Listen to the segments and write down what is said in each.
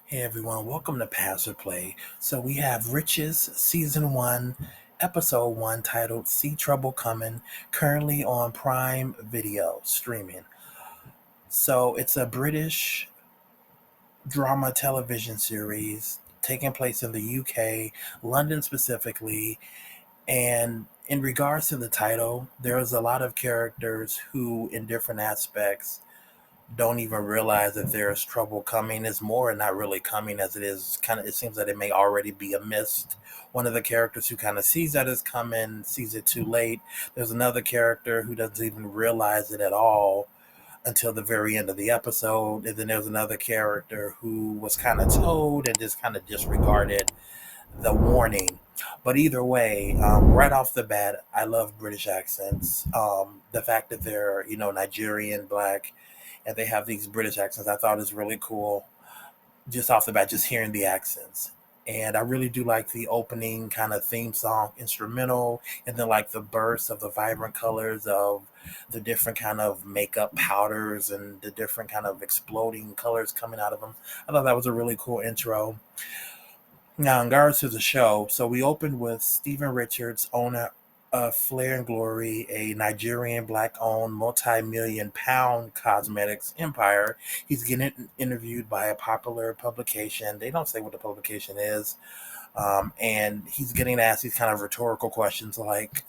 Hey everyone, welcome to Pass or Play. So we have Riches Season 1, Episode 1 titled See Trouble Coming, currently on Prime Video streaming. So it's a British drama television series taking place in the UK, London specifically. And in regards to the title, there's a lot of characters who, in different aspects, don't even realize that there's trouble coming. It's more not really coming as it is kind of, it seems that it may already be a mist. One of the characters who kind of sees that it's coming sees it too late. There's another character who doesn't even realize it at all until the very end of the episode. And then there's another character who was kind of told and just kind of disregarded the warning. But either way, right off the bat, I love British accents. The fact that they're, Nigerian, black, and they have these British accents, I thought is really cool. Just off the bat, just hearing the accents. And I really do like the opening kind of theme song instrumental, and then like the bursts of the vibrant colors of the different kind of makeup powders and the different kind of exploding colors coming out of them. I thought that was a really cool intro. Now, in regards to the show, so we opened with Stephen Richards, owner of Flair and Glory, a Nigerian black-owned multi-million pound cosmetics empire. He's getting interviewed by a popular publication. They don't say what the publication is. And he's getting asked these kind of rhetorical questions like,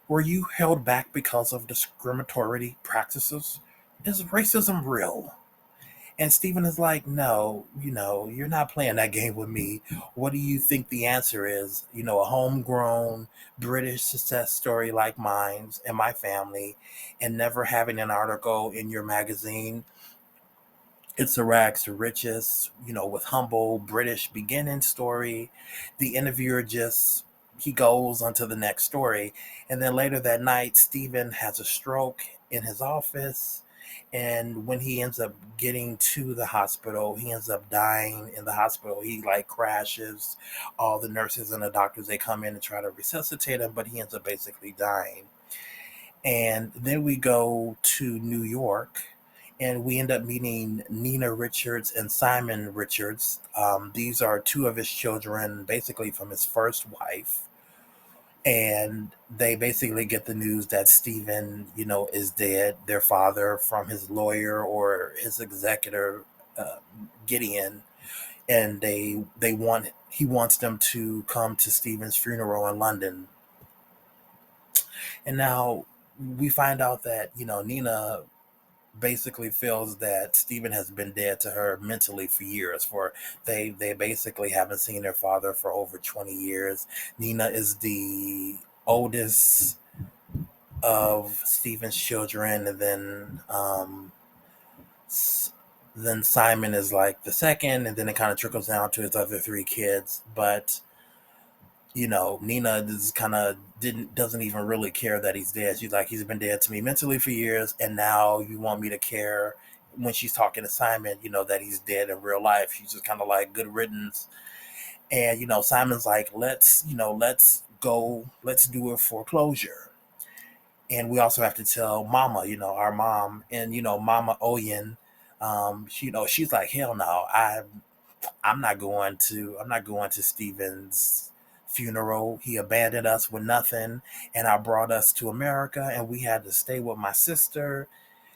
were you held back because of discriminatory practices? Is racism real? And Steven is like, no, you're not playing that game with me. What do you think the answer is? A homegrown British success story like mine's and my family, and never having an article in your magazine. It's a rags to riches, with humble British beginning story. The interviewer just he goes on to the next story. And then later that night, Stephen has a stroke in his office. And when he ends up getting to the hospital, he ends up dying in the hospital. He like crashes. All the nurses and the doctors they come in and try to resuscitate him, but he ends up basically dying. And then we go to New York and we end up meeting Nina Richards and Simon Richards. These are two of his children, basically from his first wife. And they basically get the news that Stephen, is dead. Their father, from his lawyer or his executor, uh, Gideon, and they want he wants them to come to Stephen's funeral in London. And now we find out that Nina basically feels that Stephen has been dead to her mentally for years. For they basically haven't seen their father for over 20 years. Nina is the oldest of Stephen's children, and then Simon is like the second, and then it kind of trickles down to his other three kids. But Nina is kind of didn't doesn't even really care that he's dead. She's like, he's been dead to me mentally for years, and now you want me to care when she's talking to Simon, that he's dead in real life. She's just kind of like good riddance. And Simon's like, let's go, let's do a foreclosure. And we also have to tell Mama, our mom, and Mama Oyen, she's like, hell no, I'm not going to Stephen's funeral. He abandoned us with nothing, and I brought us to America, and we had to stay with my sister.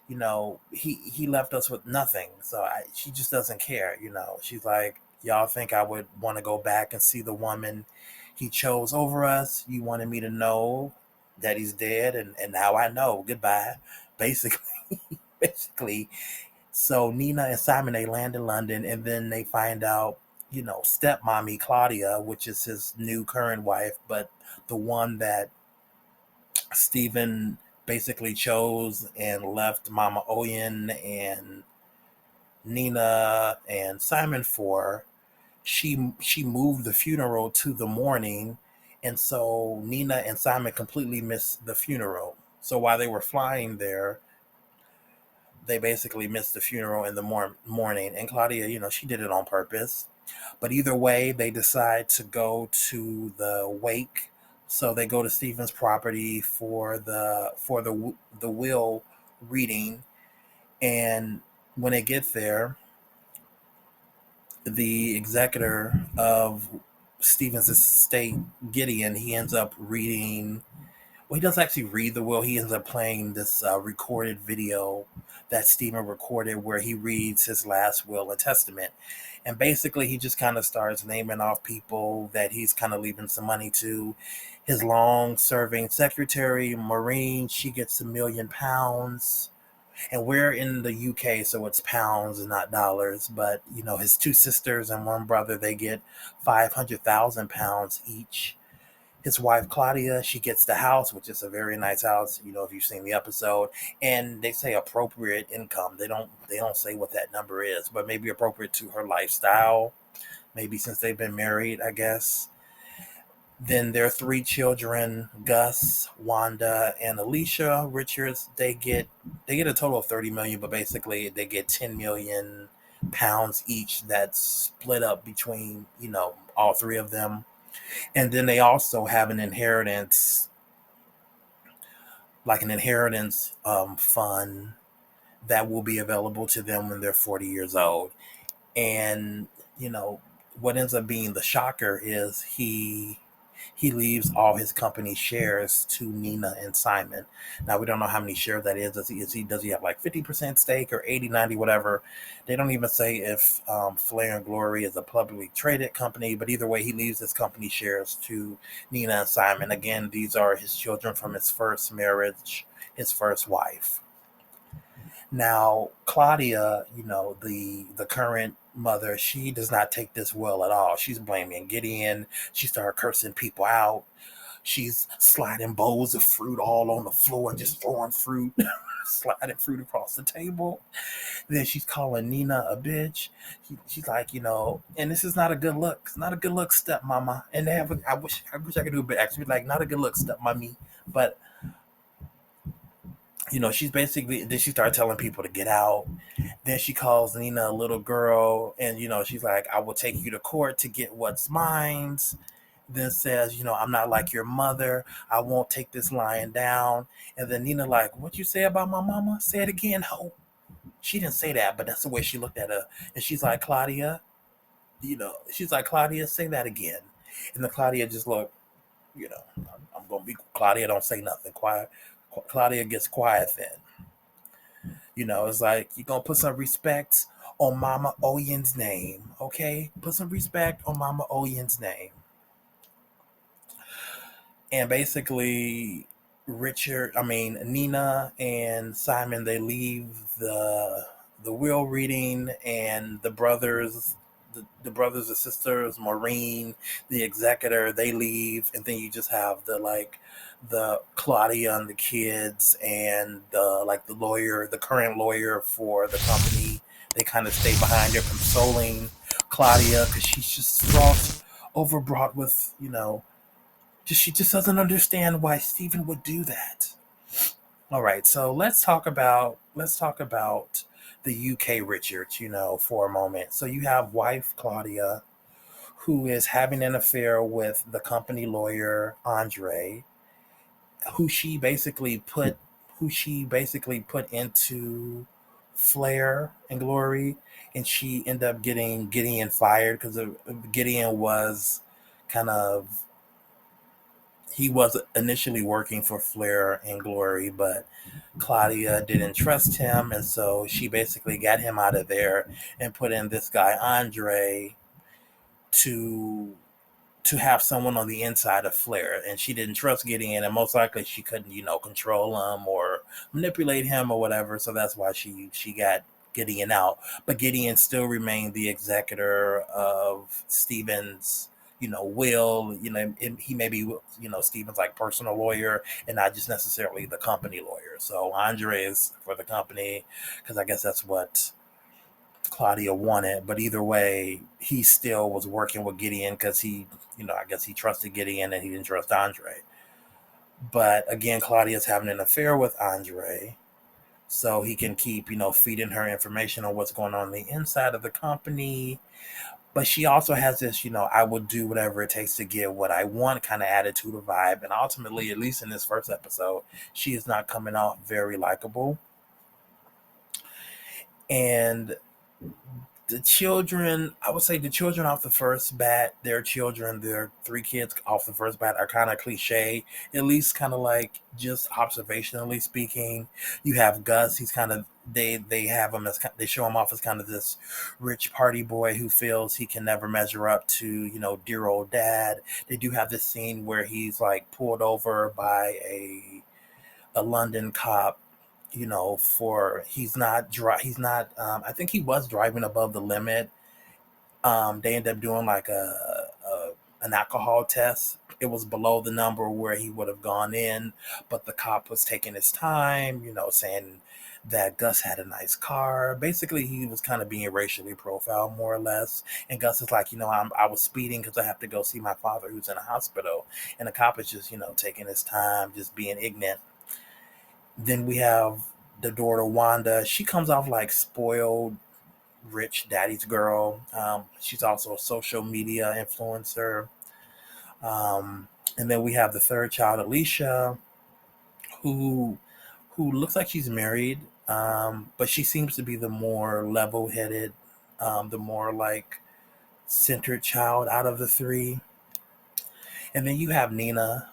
He left us with nothing. So she just doesn't care. She's like, y'all think I would want to go back and see the woman he chose over us? You wanted me to know that he's dead, and now I know. Goodbye, basically. Basically, so Nina and Simon, they land in London, and then they find out, stepmommy Claudia, which is his new current wife, but the one that Stephen basically chose and left Mama Oyen and Nina and Simon for. She moved the funeral to the morning, and so Nina and Simon completely missed the funeral. So while they were flying there, they basically missed the funeral in the morning. And Claudia, she did it on purpose. But either way, they decide to go to the wake. So they go to Stephen's property for the will reading. And when they get there, the executor of Stephen's estate, Gideon, he ends up reading. Well, he doesn't actually read the will. He ends up playing this recorded video that Stephen recorded where he reads his last will and testament. And basically, he just kind of starts naming off people that he's kind of leaving some money to. His long serving secretary, Maureen, she gets £1 million. And we're in the UK, so it's pounds and not dollars. But his two sisters and one brother, they get £500,000 each. His wife Claudia, she gets the house, which is a very nice house. If you've seen the episode, and they say appropriate income. They don't say what that number is, but maybe appropriate to her lifestyle. Maybe since they've been married, I guess. Then their three children, Gus, Wanda, and Alicia Richards, they get a total of 30 million, but basically they get 10 million pounds each. That's split up between all three of them. And then they also have an inheritance, like an inheritance fund that will be available to them when they're 40 years old. And you know what ends up being the shocker is he leaves all his company shares to Nina and Simon. Now we don't know how many shares that is. Does he have like 50% stake or 80, 90, whatever? They don't even say if Flair and Glory is a publicly traded company, but either way, he leaves his company shares to Nina and Simon. Again, these are his children from his first marriage, his first wife. Now, Claudia, the current mother, she does not take this well at all. She's blaming Gideon. She started cursing people out. She's sliding bowls of fruit all on the floor and just throwing fruit, sliding fruit across the table. Then she's calling Nina a bitch. She's like, and this is not a good look. It's not a good look, stepmama. And they have, I wish I could do a bit actually, like, not a good look, stepmommy. But she's basically, then she started telling people to get out. Then she calls Nina a little girl, and she's like, "I will take you to court to get what's mine." Then says, "I'm not like your mother. I won't take this lying down." And then Nina like, "What you say about my mama? Say it again, ho." She didn't say that, but that's the way she looked at her. And she's like, "Claudia, say that again." And then Claudia just looked, I'm gonna be Claudia. Don't say nothing. Quiet. Claudia gets quiet then. It's like, you're going to put some respect on Mama Oyen's name, okay? Put some respect on Mama Oyen's name. And basically, Nina and Simon, they leave the will reading, and the brothers and sisters, Maureen, the executor, they leave, and then you just have the Claudia and the kids and the lawyer, the current lawyer for the company. They kind of stay behind there consoling Claudia because she's just fraught, overbrought with she just doesn't understand why Stephen would do that. All right, so let's talk about the UK Richards, for a moment. So you have wife Claudia, who is having an affair with the company lawyer Andre, who she basically put who she basically put into Flair and Glory, and she ended up getting Gideon fired because Gideon was kind of he was initially working for Flair and Glory, but Claudia didn't trust him, and so she basically got him out of there and put in this guy Andre to to have someone on the inside of Flair, and she didn't trust Gideon, and most likely she couldn't, control him or manipulate him or whatever. So that's why she got Gideon out. But Gideon still remained the executor of Stephen's, will. He may be, Stephen's like personal lawyer and not just necessarily the company lawyer. So Andre is for the company because I guess that's what Claudia wanted, but either way, he still was working with Gideon because I guess he trusted Gideon and he didn't trust Andre. But again, Claudia's having an affair with Andre, so he can keep, feeding her information on what's going on the inside of the company. But she also has this, I will do whatever it takes to get what I want kind of attitude or vibe. And ultimately, at least in this first episode, she is not coming off very likable. And The children, I would say the children off the first bat, their children, their three kids off the first bat are kind of cliche, at least kind of like just observationally speaking. You have Gus, he's kind of, they have him as, they show him off as kind of this rich party boy who feels he can never measure up to, dear old dad. They do have this scene where he's like pulled over by a London cop, for he's not I think he was driving above the limit. They ended up doing like an alcohol test. It was below the number where he would have gone in, but the cop was taking his time, saying that Gus had a nice car. Basically, he was kind of being racially profiled, more or less. And Gus is like, I was speeding because I have to go see my father who's in a hospital. And the cop is just, taking his time, just being ignorant. Then we have the daughter Wanda. She comes off like spoiled rich daddy's girl. She's also a social media influencer. And then we have the third child, Alicia, who looks like she's married, but she seems to be the more level-headed, the more like centered child out of the three. And then you have Nina,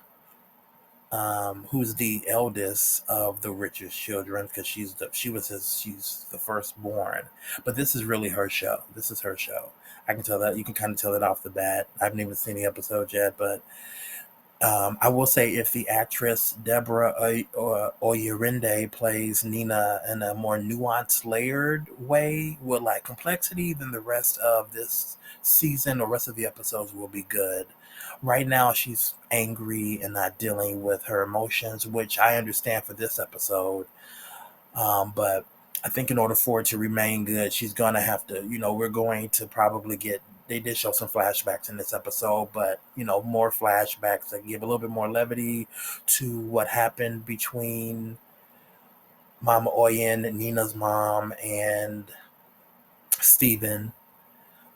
who's the eldest of the richest children because she's the firstborn. But this is really her show. This is her show. I can tell that. You can kind of tell it off the bat. I haven't even seen the episode yet, but I will say if the actress Deborah Ayorinde plays Nina in a more nuanced, layered way with like complexity, then the rest of this season or rest of the episodes will be good. Right now, she's angry and not dealing with her emotions, which I understand for this episode. But I think in order for it to remain good, she's gonna have to, we're going to probably get. They did show some flashbacks in this episode, but more flashbacks that give a little bit more levity to what happened between Mama Oyen, Nina's mom, and Steven.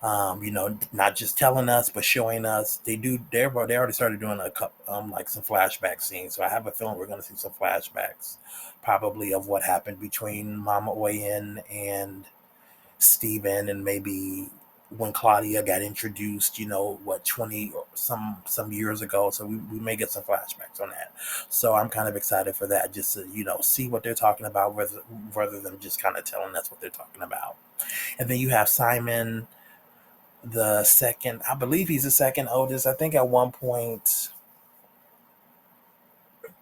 Not just telling us, but showing us. They already started doing a couple, like some flashback scenes. So I have a feeling we're going to see some flashbacks, probably of what happened between Mama Oyen and Steven, and maybe when Claudia got introduced, 20 or some years ago. So we may get some flashbacks on that. So I'm kind of excited for that, just to, see what they're talking about, rather than just kind of telling us what they're talking about. And then you have Simon, the second, I believe he's the second oldest. I think at one point,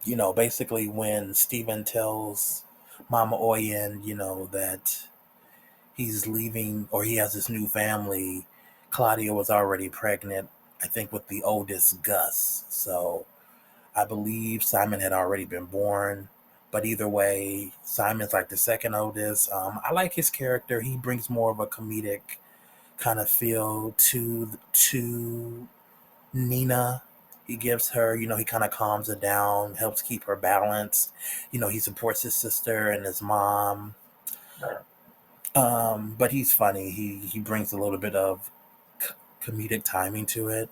basically when Steven tells Mama Oyen, that he's leaving or he has this new family, Claudia was already pregnant, I think, with the oldest, Gus. So I believe Simon had already been born. But either way, Simon's like the second oldest. I like his character. He brings more of a comedic kind of feel to Nina. He gives her, he kind of calms her down, helps keep her balanced. He supports his sister and his mom. But he's funny. He brings a little bit of comedic timing to it.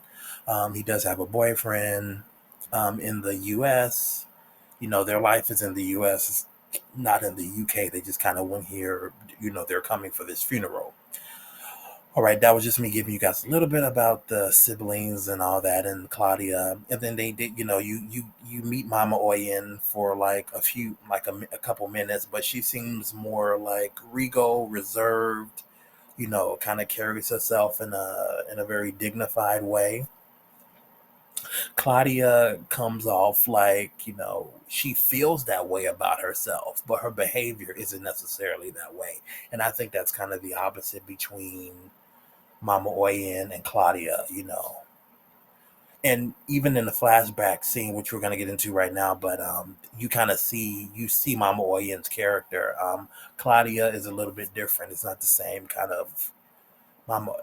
He does have a boyfriend in the U.S. Their life is in the U.S., not in the U.K. They just kind of went here. They're coming for this funeral. All right, that was just me giving you guys a little bit about the siblings and all that, and Claudia, and then they did. You meet Mama Oyen for like a couple minutes, but she seems more like regal, reserved. Kind of carries herself in a very dignified way. Claudia comes off like she feels that way about herself, but her behavior isn't necessarily that way, and I think that's kind of the opposite between Mama Oyen and Claudia. And even in the flashback scene, which we're going to get into right now, but you kind of see Mama Oyen's character. Claudia is a little bit different. It's not the same kind of Mama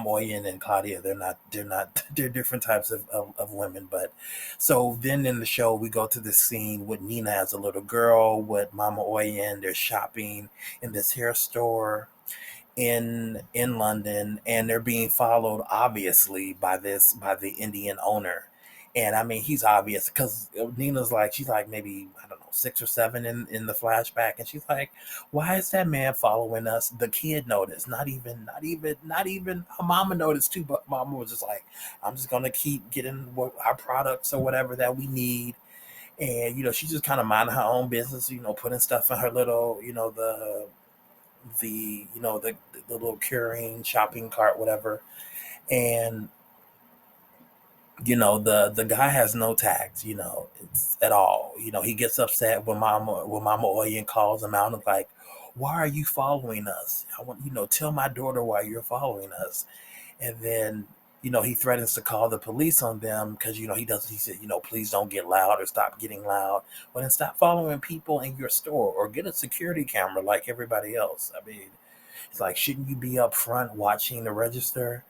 Oyen and Claudia. They're not they're different types of women. But so then in the show, we go to this scene with Nina as a little girl with Mama Oyen. They're shopping in this hair store in London, and they're being followed obviously by the Indian owner. And I mean, he's obvious because Nina's like, she's like maybe, I don't know, 6 or 7 in the flashback, and she's like, "Why is that man following us?" The kid noticed. Not even her mama noticed too, but mama was just like, "I'm just gonna keep getting our products or whatever that we need." And she's just kind of minding her own business, putting stuff in her little, the little curing shopping cart, whatever. And the guy has no tact, it's at all. He gets upset when Mama Oyen calls him out and like, "Why are you following us? I want tell my daughter why you're following us." And then he threatens to call the police on them because he said, "Please don't get loud or stop getting loud, but then stop following people in your store or get a security camera like everybody else." I mean, it's like, shouldn't you be up front watching the register?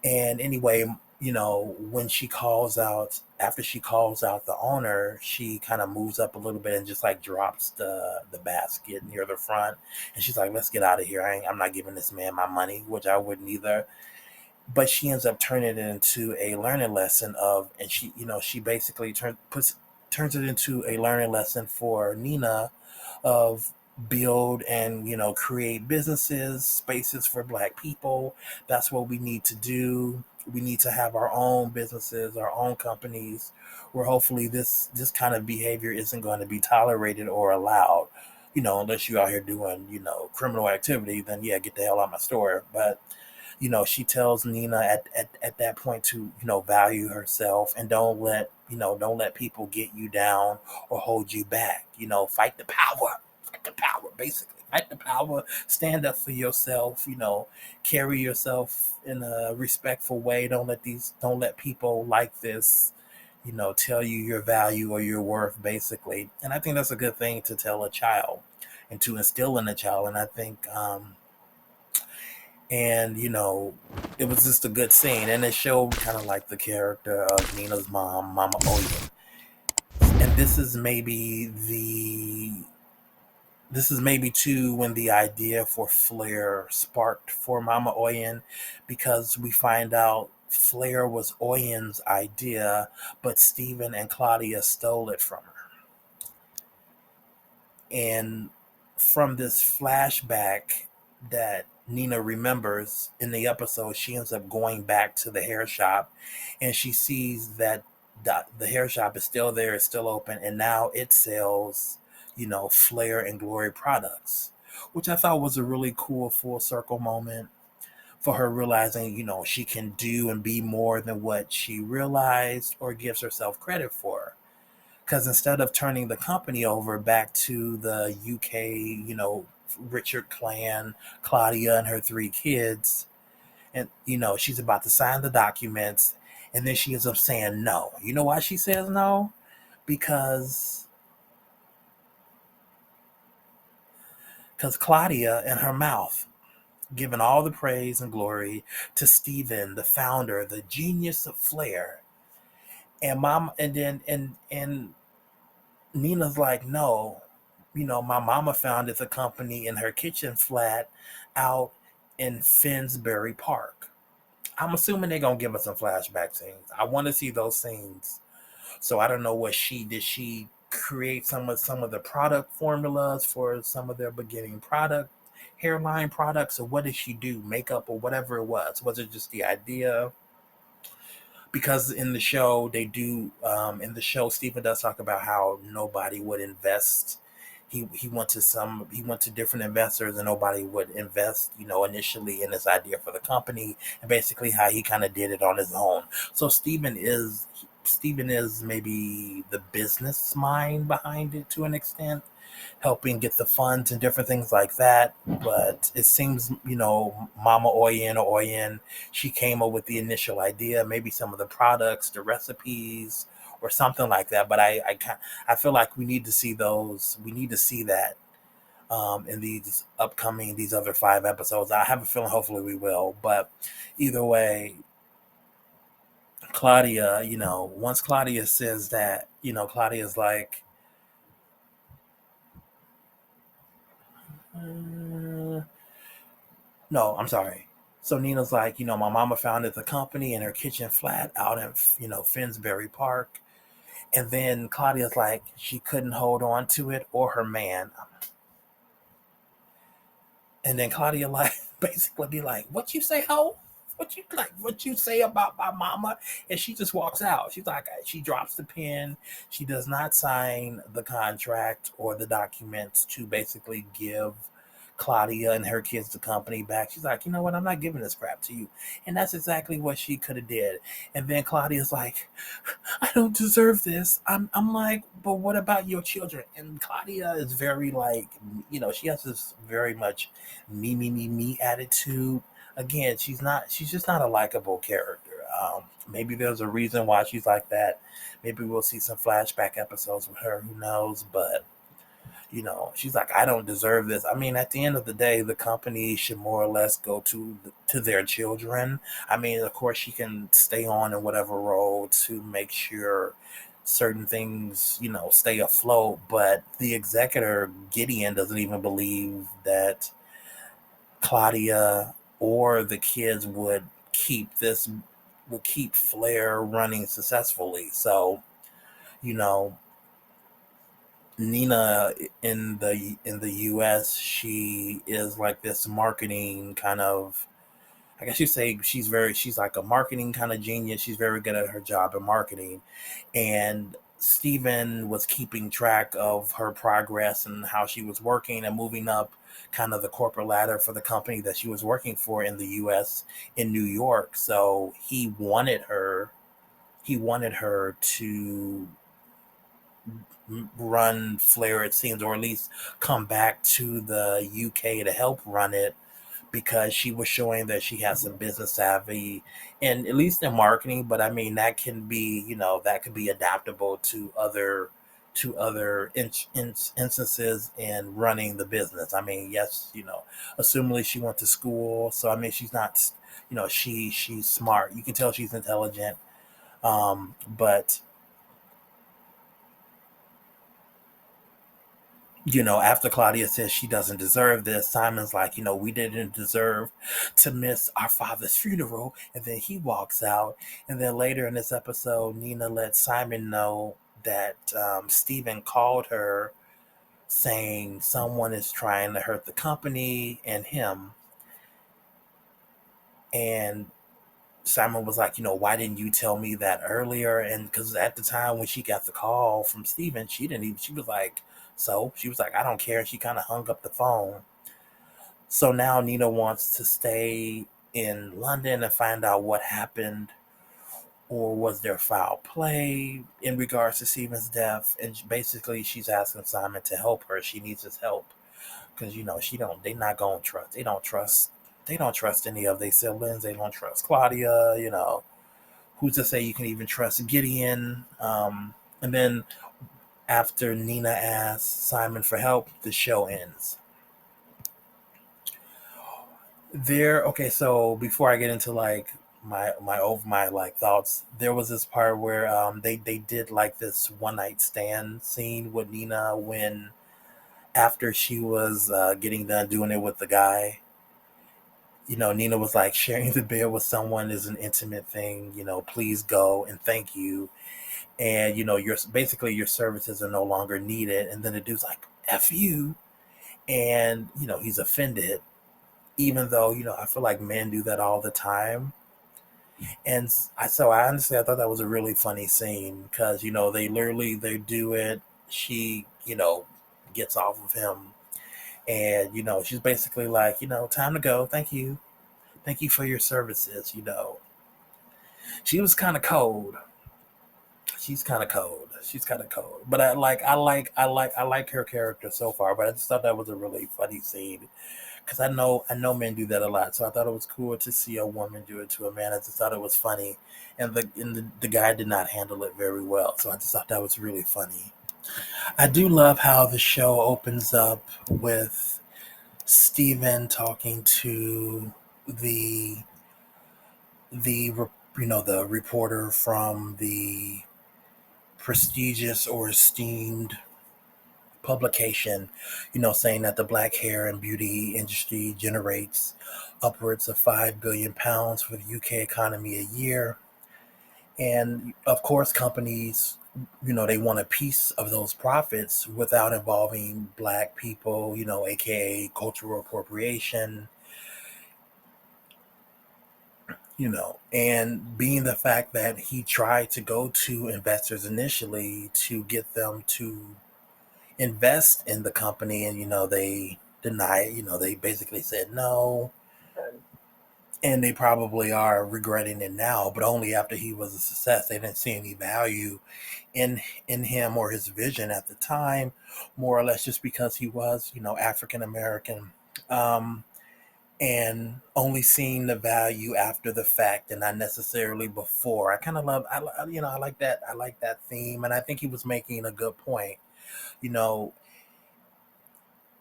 And anyway, when she calls out, after she calls out the owner, she kind of moves up a little bit and just like drops the basket near the front. And she's like, "Let's get out of here. I'm not giving this man my money," which I wouldn't either. But she ends up turning it into a learning lesson and she basically turns it into a learning lesson for Nina of build and create businesses, spaces for Black people. That's what we need to do. We need to have our own businesses, our own companies, where hopefully this kind of behavior isn't going to be tolerated or allowed. Unless you're out here doing criminal activity, then yeah, get the hell out of my store. But she tells Nina at that point to, value herself and don't let people get you down or hold you back. Fight the power. Fight the power, basically. Fight the power. Stand up for yourself, carry yourself in a respectful way. Don't let people like this, tell you your value or your worth, basically. And I think that's a good thing to tell a child and to instill in a child. And I think and it was just a good scene, and it showed kind of like the character of Nina's mom, Mama Oyen. And this is maybe too when the idea for Flair sparked for Mama Oyen, because we find out Flair was Oyen's idea, but Stephen and Claudia stole it from her. And from this flashback that Nina remembers in the episode, she ends up going back to the hair shop, and she sees that the hair shop is still there, it's still open, and now it sells, Flair and Glory products, which I thought was a really cool full circle moment for her, realizing, she can do and be more than what she realized or gives herself credit for. Because instead of turning the company over back to the UK, Richard clan, Claudia and her 3 kids, and she's about to sign the documents, and then she ends up saying no. You know why she says no? Because Claudia in her mouth giving all the praise and glory to Stephen, the founder, the genius of Flair, and mom, and then and Nina's like, "No, my mama founded the company in her kitchen flat out in Finsbury Park." I'm assuming they're gonna give us some flashback scenes. I want to see those scenes. So I don't know what she did. She create some of the product formulas for some of their beginning product hairline products, or what did she do? Makeup or whatever it was. Was it just the idea? Because in the show Stephen does talk about how nobody would invest. He went to different investors, and nobody would invest initially in this idea for the company, and basically how he kind of did it on his own. So Stephen is maybe the business mind behind it to an extent, helping get the funds and different things like that. But it seems, Mama Oyen, she came up with the initial idea, maybe some of the products, the recipes, or something like that. But I feel like we need to see those. We need to see that in these other 5 episodes. I have a feeling, hopefully, we will. But either way, Claudia, once Claudia says that, Claudia's like, uh, no, I'm sorry. So Nina's like, my mama founded the company in her kitchen flat out in, Finsbury Park. And then Claudia's like, she couldn't hold on to it or her man. And then Claudia like basically be like, "What you say, ho? What you like? What you say about my mama?" And she just walks out. She's like, she drops the pen. She does not sign the contract or the documents to basically give Claudia and her kids the company back. She's like, you know what? I'm not giving this crap to you. And that's exactly what she could have did. And then Claudia's like, I don't deserve this. I'm like, but what about your children? And Claudia is very like, she has this very much me attitude. Again, she's just not a likable character. Maybe there's a reason why she's like that. Maybe we'll see some flashback episodes with her. Who knows? But she's like, I don't deserve this. I mean, at the end of the day, the company should more or less go to their children. I mean, of course, she can stay on in whatever role to make sure certain things, stay afloat. But the executor, Gideon, doesn't even believe that Claudia or the kids would keep Flair running successfully. So, you know, Nina in the US, she is like this marketing kind of, I guess you say she's like a marketing kind of genius. She's very good at her job in marketing. And Steven was keeping track of her progress and how she was working and moving up kind of the corporate ladder for the company that she was working for in the US in New York. So he wanted her to run Flair, it seems, or at least come back to the UK to help run it because she was showing that she has some business savvy and at least in marketing. But I mean, that could be adaptable to other instances in running the business. I mean, yes, assumingly she went to school, so I mean, she's not, she's smart. You can tell she's intelligent, but after Claudia says she doesn't deserve this, Simon's like, we didn't deserve to miss our father's funeral. And then he walks out. And then later in this episode, Nina lets Simon know that Steven called her saying someone is trying to hurt the company and him. And Simon was like, why didn't you tell me that earlier? And because at the time when she got the call from Steven, she didn't even, she was like, so she was like, I don't care. And she kind of hung up the phone. So now Nina wants to stay in London and find out what happened, or was there foul play in regards to Steven's death. And basically she's asking Simon to help her. She needs his help because they're not going to trust. They don't trust any of their siblings. They don't trust Claudia. Who's to say you can even trust Gideon? And then after Nina asks Simon for help, the show ends. Okay, so before I get into like my like thoughts, there was this part where they did like this one night stand scene with Nina when after she was getting done doing it with the guy. Nina was like, sharing the bed with someone is an intimate thing. Please go and thank you. And your services are no longer needed. And then the dude's like, F you. And he's offended, even though I feel like men do that all the time. And I honestly, I thought that was a really funny scene because they do it. She gets off of him, and she's basically like, time to go. Thank you for your services. She was kind of cold. She's kind of cold. But I like her character so far. But I just thought that was a really funny scene because I know men do that a lot. So I thought it was cool to see a woman do it to a man. I just thought it was funny, and the guy did not handle it very well. So I just thought that was really funny. I do love how the show opens up with Steven talking to the the reporter from the prestigious or esteemed publication, saying that the black hair and beauty industry generates upwards of £5 billion for the UK economy a year. And of course, companies they want a piece of those profits without involving black people, aka cultural appropriation, and being the fact that he tried to go to investors initially to get them to invest in the company, and they deny it. They basically said no, and they probably are regretting it now, but only after he was a success. They didn't see any value in him or his vision at the time, more or less just because he was, African American. Um, and only seeing the value after the fact and not necessarily before. I kind of love, I like that. I like that theme, and I think he was making a good point. You know,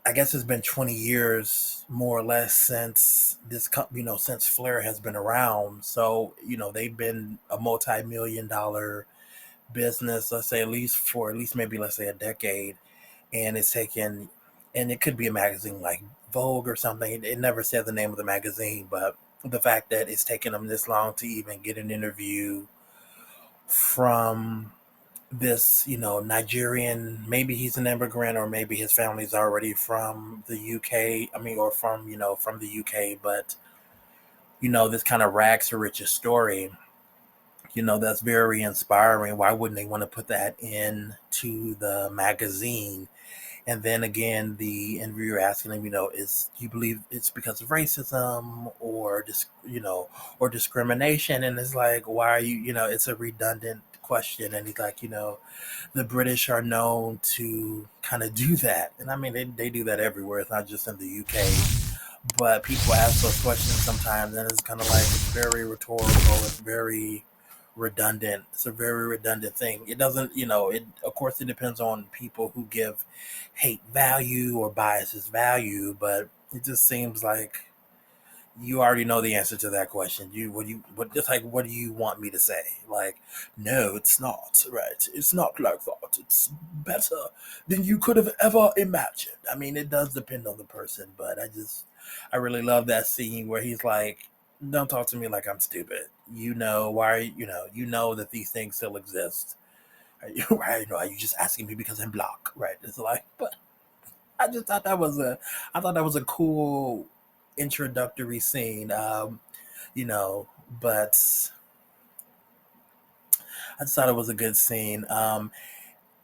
I guess it's been 20 years more or less since since Flair has been around. So, they've been a multi-million dollar business, let's say at least maybe let's say a decade. And it's taken, and it could be a magazine like Vogue or something. It never said the name of the magazine, but the fact that it's taken them this long to even get an interview from this, Nigerian, maybe he's an immigrant or maybe his family's already from the UK. I mean, or from, from the UK, but, this kind of rags to riches story, that's very inspiring. Why wouldn't they want to put that into the magazine? And then again, the interviewer asking him, do you believe it's because of racism or or discrimination? And it's like, why are you, it's a redundant question. And he's like, the British are known to kind of do that. And I mean, they do that everywhere. It's not just in the UK. But people ask those questions sometimes, and it's kind of like, it's very rhetorical. It's very redundant. It's a very redundant thing. It doesn't, of course, it depends on people who give hate value or biases value, but it just seems like you already know the answer to that question. Just like, what do you want me to say? Like, no, it's not, right? It's not like that. It's better than you could have ever imagined. I mean, it does depend on the person, but I really love that scene where he's like, don't talk to me like I'm stupid. Why, that these things still exist. Right? Are you just asking me because I'm black? Right? It's like, but I thought that was a cool introductory scene. You know, but I just thought it was a good scene.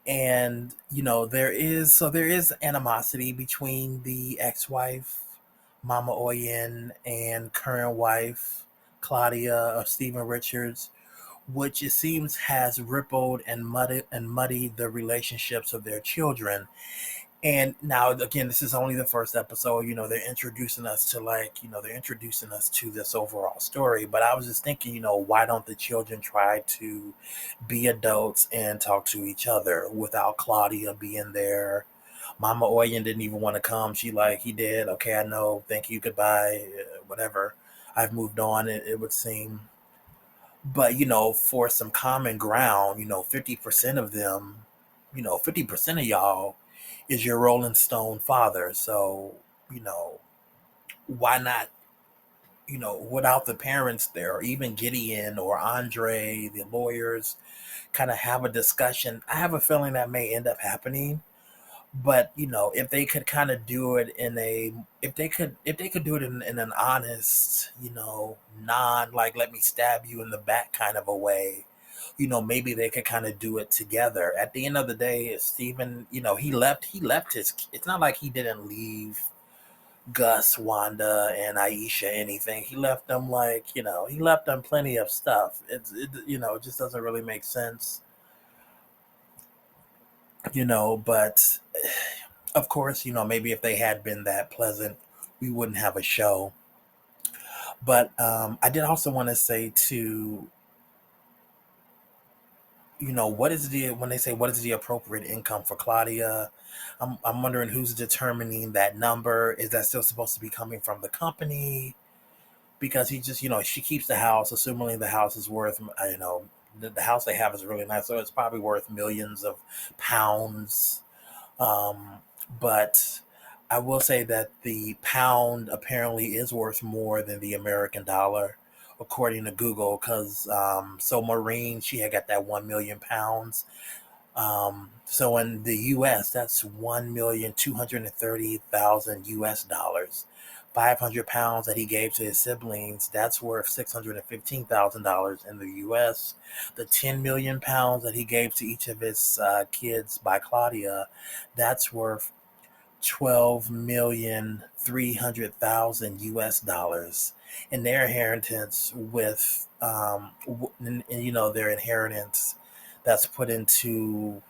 And there is animosity between the ex-wife, Mama Oyen, and current wife, Claudia of Stephen Richards, which it seems has rippled and muddied the relationships of their children. And now, again, this is only the first episode. They're introducing us to they're introducing us to this overall story. But I was just thinking, why don't the children try to be adults and talk to each other without Claudia being there? Mama Oyen didn't even want to come. She like, he did. Okay, I know. Thank you. Goodbye. Whatever. I've moved on. It would seem. But for some common ground, 50% of them, 50% of y'all is your Rolling Stone father. So, you know, why not, without the parents there, or even Gideon or Andre, the lawyers, kind of have a discussion? I have a feeling that may end up happening. But if they could kind of do it in a, if they could do it in an honest, non like, let me stab you in the back kind of a way, maybe they could kind of do it together. At the end of the day, Stephen, he left his, it's not like he didn't leave Gus, Wanda, and Aisha anything. He left them, like, he left them plenty of stuff. It just doesn't really make sense, but of course, maybe if they had been that pleasant, we wouldn't have a show. But I did also want to say to, what is the, when they say what is the appropriate income for Claudia? I'm wondering who's determining that number. Is that still supposed to be coming from the company? Because he just, she keeps the house, assuming the house is worth, the house they have is really nice, so it's probably worth millions of pounds. Um, but I will say that the pound apparently is worth more than the American dollar, according to Google, because so Maureen, she had got that 1 million pounds. So in the U.S., that's 1,230,000 U.S. dollars. 500 pounds that he gave to his siblings, that's worth $615,000 in the U.S. The 10 million pounds that he gave to each of his kids by Claudia, that's worth 12,300,000 U.S. dollars in their inheritance with their inheritance that's put into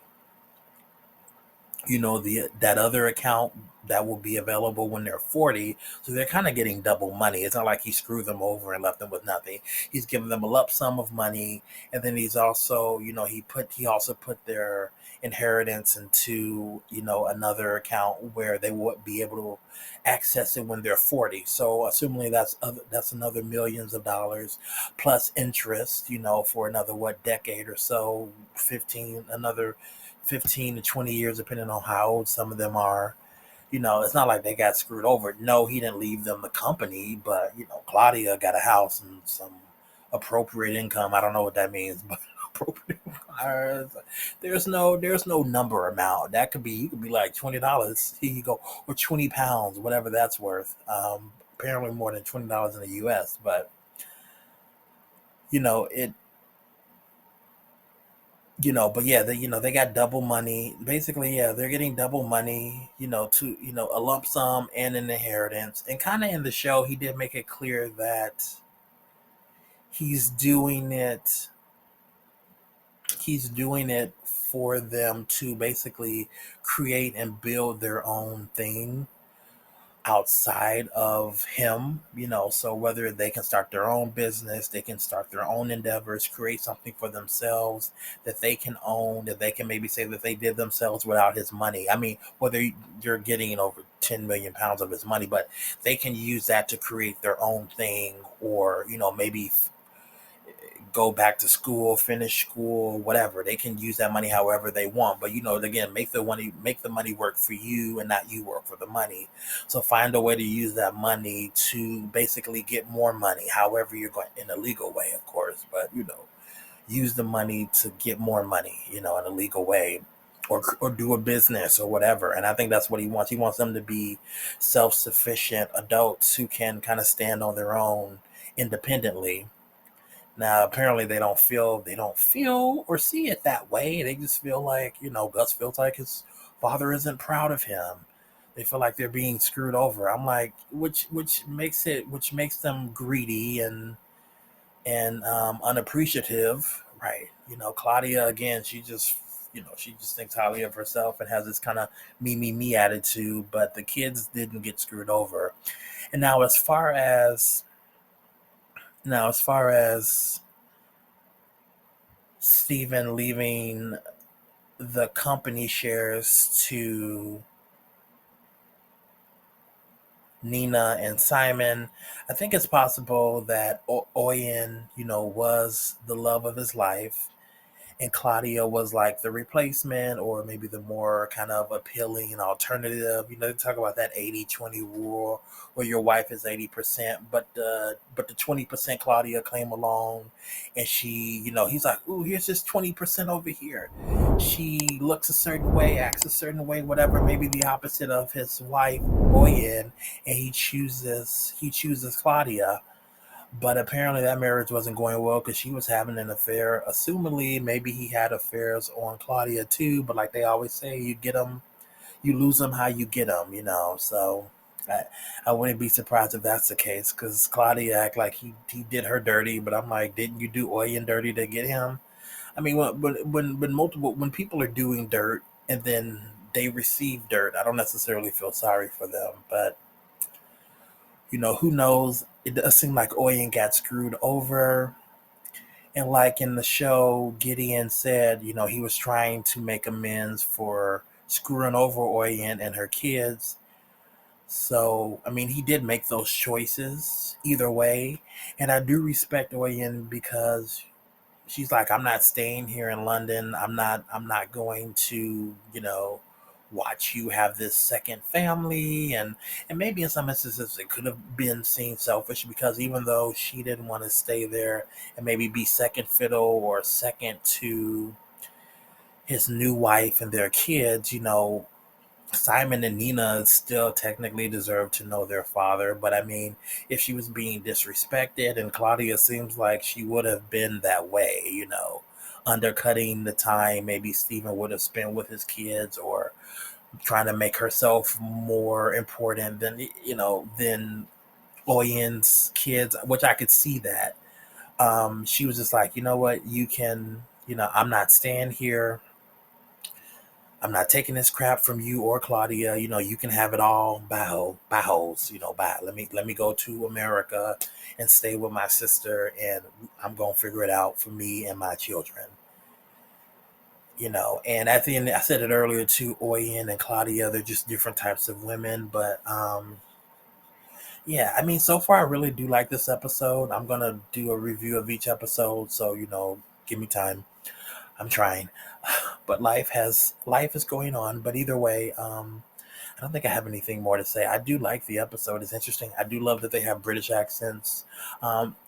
the that other account that will be available when they're 40. So they're kind of getting double money. It's not like he screwed them over and left them with nothing. He's giving them a lump sum of money, and then he's also, he also put their inheritance into another account where they would be able to access it when they're 40. So assuming that's another millions of dollars plus interest, for another what decade or so, 15 to 20 years, depending on how old some of them are. It's not like they got screwed over. No, he didn't leave them the company, but Claudia got a house and some appropriate income. I don't know what that means, but appropriate. There's no number amount. That could be, you could be like $20. Here you go, or 20 pounds, whatever that's worth. Apparently more than $20 in the U.S. But it but yeah, they got double money. Basically, yeah, they're getting double money, to, a lump sum and an inheritance. And kind of in the show, he did make it clear that he's doing it, he's doing it for them to basically create and build their own thing outside of him, so whether they can start their own business, they can start their own endeavors, create something for themselves that they can own, that they can maybe say that they did themselves without his money. I mean, whether you're getting over 10 million pounds of his money, but they can use that to create their own thing, or, maybe go back to school, finish school, whatever. They can use that money however they want. But again, make the money work for you and not you work for the money. So find a way to use that money to basically get more money, however you're going, in a legal way, of course. But use the money to get more money, in a legal way. Or do a business or whatever. And I think that's what he wants. He wants them to be self-sufficient adults who can kind of stand on their own independently. Now, apparently, they don't feel or see it that way. They just feel like, Gus feels like his father isn't proud of him. They feel like they're being screwed over. I'm like, which makes them greedy and unappreciative, right? Claudia, again, she just thinks highly of herself and has this kind of me attitude. But the kids didn't get screwed over. And now as far as Stephen leaving the company shares to Nina and Simon, I think it's possible that Oyen, was the love of his life, and Claudia was like the replacement, or maybe the more kind of appealing alternative. They talk about that 80-20 rule where your wife is 80%, but the 20% Claudia came along, and he's like, ooh, here's this 20% over here. She looks a certain way, acts a certain way, whatever, maybe the opposite of his wife, Boyan, and he chooses Claudia. But apparently that marriage wasn't going well because she was having an affair. Assumedly, maybe he had affairs on Claudia too. But like they always say, you lose them how you get them. So I wouldn't be surprised if that's the case, because Claudia act like he did her dirty. But I'm like, didn't you do Oyen dirty to get him? I mean, when people are doing dirt and then they receive dirt, I don't necessarily feel sorry for them. But who knows? It does seem like Oyen got screwed over. And like in the show, Gideon said, he was trying to make amends for screwing over Oyen and her kids. So, I mean, he did make those choices either way. And I do respect Oyen because she's like, I'm not staying here in London. I'm not going to, watch you have this second family, and maybe in some instances it could have been seen selfish, because even though she didn't want to stay there and maybe be second fiddle or second to his new wife and their kids, Simon and Nina still technically deserve to know their father. But I mean, if she was being disrespected, and Claudia seems like she would have been that way, undercutting the time maybe Stephen would have spent with his kids, or trying to make herself more important than Oyen's kids, which I could see that. She was just like, you know what, you can, I'm not staying here. I'm not taking this crap from you or Claudia. You can have it all. Bye hoes. Bye. Let me go to America and stay with my sister, and I'm gonna figure it out for me and my children. And at the end, I said it earlier too. Oyen and Claudia, they're just different types of women, but yeah. I mean, so far I really do like this episode. I'm gonna do a review of each episode, so give me time. I'm trying, but life is going on. But either way, I don't think I have anything more to say. I do like the episode. It's interesting. I do love that they have British accents.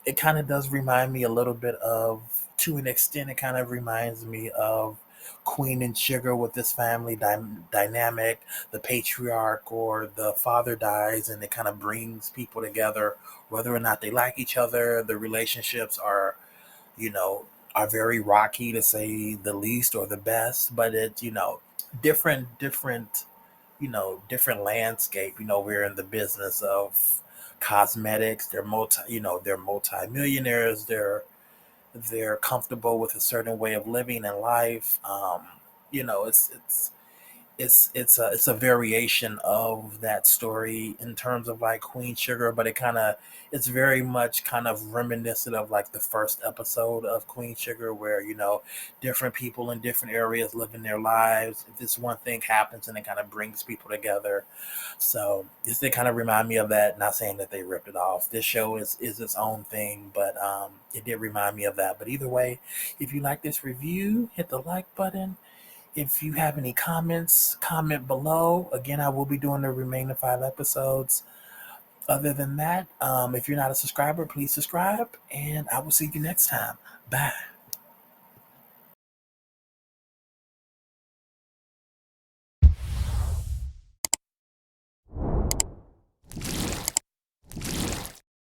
It kind of does remind me a little bit of, to an extent, it kind of reminds me of Queen and Sugar, with this family dynamic. The patriarch or the father dies, and it kind of brings people together, whether or not they like each other. The relationships you know, are very rocky, to say the least, or the best. But it's, different landscape. We're in the business of cosmetics. They're multi-millionaires. They're comfortable with a certain way of living in life. It's a variation of that story in terms of like Queen Sugar, but it's very much kind of reminiscent of like the first episode of Queen Sugar, where different people in different areas living their lives. This one thing happens and it kind of brings people together. So this did kind of remind me of that. Not saying that they ripped it off. This show is its own thing, but it did remind me of that. But either way, if you like this review, hit the like button. If you have any comments, comment below. Again, I will be doing the remaining 5 episodes. Other than that, if you're not a subscriber, please subscribe, and I will see you next time. Bye.